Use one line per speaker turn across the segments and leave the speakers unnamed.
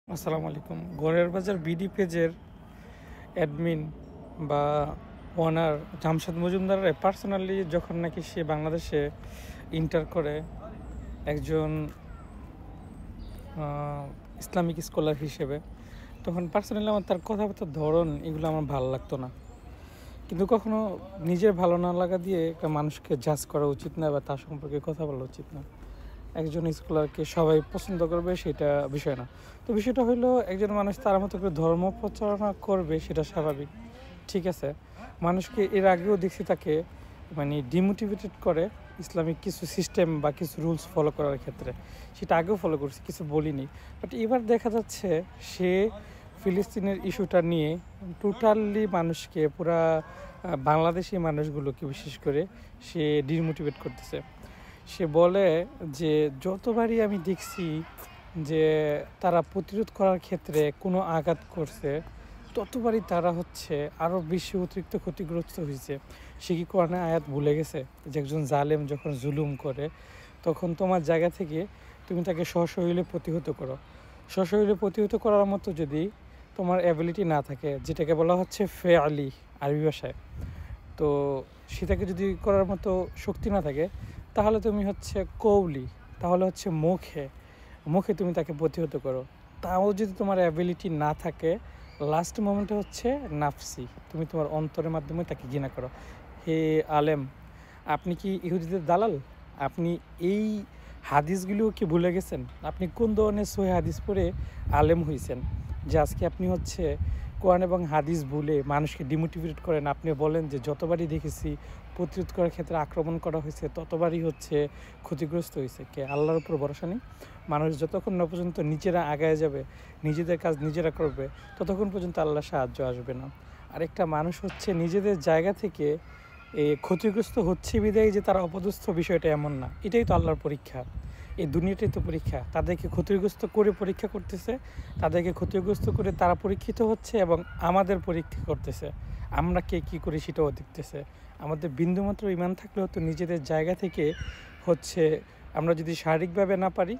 আসসালামু আলাইকুম। গড়ের বাজার বিডি পেজের অ্যাডমিন বা ওনার জামশেদ মজুমদারের পার্সোনালি যখন নাকি সে বাংলাদেশে ইন্টার করে একজন ইসলামিক স্কলার হিসেবে, তখন পার্সোনালি আমার তার কথাবার্তার ধরন এগুলো আমার ভালো লাগতো না। কিন্তু কখনো নিজের ভালো না লাগা দিয়ে একটা মানুষকে জাজ করা উচিত না বা তার সম্পর্কে কথা বলা উচিত না। একজন স্কলারকে সবাই পছন্দ করবে সেটা বিষয় না। তো বিষয়টা হলো একজন মানুষ তার মতো করে ধর্ম প্রচারণা করবে, সেটা স্বাভাবিক, ঠিক আছে। মানুষকে এর আগেও দেখছি তাকে ডিমোটিভেটেড করে ইসলামিক কিছু সিস্টেম বা কিছু রুলস ফলো করার ক্ষেত্রে, সেটা আগেও ফলো করছি, কিছু বলিনি। বাট এবার দেখা যাচ্ছে সে ফিলিস্তিনের ইস্যুটা নিয়ে টোটালি মানুষকে পুরা বাংলাদেশি মানুষগুলোকে বিশেষ করে সে ডিমোটিভেট করতেছে। সে বলে যে যতবারই আমি দেখছি যে তারা প্রতিরোধ করার ক্ষেত্রে কোনো আঘাত করছে, ততবারই তারা হচ্ছে আরও বেশি অতিরিক্ত ক্ষতিগ্রস্ত হয়েছে। সে কি কোরআনে আয়াত ভুলে গেছে যে একজন জালেম যখন জুলুম করে তখন তোমার জায়গা থেকে তুমি তাকে সশরীরে প্রতিহত করো। সশরীরে প্রতিহত করার মতো যদি তোমার অ্যাবিলিটি না থাকে, যেটাকে বলা হচ্ছে ফেআলি আরবি ভাষায়, তো সেটাকে যদি করার মতো শক্তি না থাকে, তাহলে তুমি হচ্ছে কৌলি, তাহলে হচ্ছে মুখে মুখে তুমি তাকে প্রতিহত করো। তাও যদি তোমার অ্যাবিলিটি না থাকে, লাস্ট মোমেন্টে হচ্ছে নাফসি, তুমি তোমার অন্তরের মাধ্যমে তাকে ঘৃণা করো। হে আলেম, আপনি কি ইহুদিদের দালাল? আপনি এই হাদিসগুলিও কি ভুলে গেছেন? আপনি কোন ধরনের সহি হাদিস পড়ে আলেম হয়েছেন যে আজকে আপনি হচ্ছে কোরআন এবং হাদিস ভুলে মানুষকে ডিমোটিভেট করেন? আপনি বলেন যে যতবারই দেখেছি প্রতিরোধ করার ক্ষেত্রে আক্রমণ করা হয়েছে ততবারই হচ্ছে ক্ষতিগ্রস্ত হয়েছে। কে আল্লাহর উপর ভরসা নেই? মানুষ যতক্ষণ না পর্যন্ত নিজেরা আগায় যাবে, নিজেদের কাজ নিজেরা করবে, ততক্ষণ পর্যন্ত আল্লাহর সাহায্য আসবে না। আরেকটা মানুষ হচ্ছে নিজেদের জায়গা থেকে ক্ষতিগ্রস্ত হচ্ছে বিদায় যে তারা অপদস্থ, বিষয়টা এমন না। এটাই তো আল্লাহর পরীক্ষা, এই দুনিয়াটাই তো পরীক্ষা। তাদেরকে ক্ষতিগ্রস্ত করে পরীক্ষা করতেছে, তাদেরকে ক্ষতিগ্রস্ত করে তারা পরীক্ষিত হচ্ছে এবং আমাদের পরীক্ষা করতেছে। আমরা কে কী করি সেটাও দেখতেছে। আমাদের বিন্দুমাত্র ইমান থাকলেও তো নিজেদের জায়গা থেকে হচ্ছে আমরা যদি শারীরিকভাবে না পারি,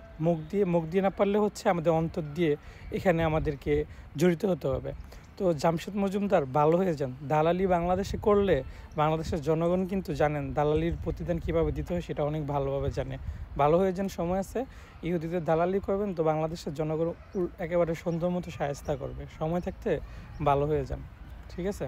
মুখ দিয়ে না পারলে হচ্ছে আমাদের অন্তর দিয়ে এখানে আমাদেরকে জড়িত হতে হবে। তো জামশেদ মজুমদার ভালো হয়ে যান। দালালি বাংলাদেশে করলে বাংলাদেশের জনগণ কিন্তু জানেন দালালির প্রতিদান কীভাবে দিতে হয়, সেটা অনেক ভালোভাবে জানে। ভালো হয়ে যান, সময় আছে। ইহুদিদের দালালি করবেন তো বাংলাদেশের জনগণ একেবারে সুন্দর মতো শায়েস্তা করবে। সময় থাকতে ভালো হয়ে যান, ঠিক আছে।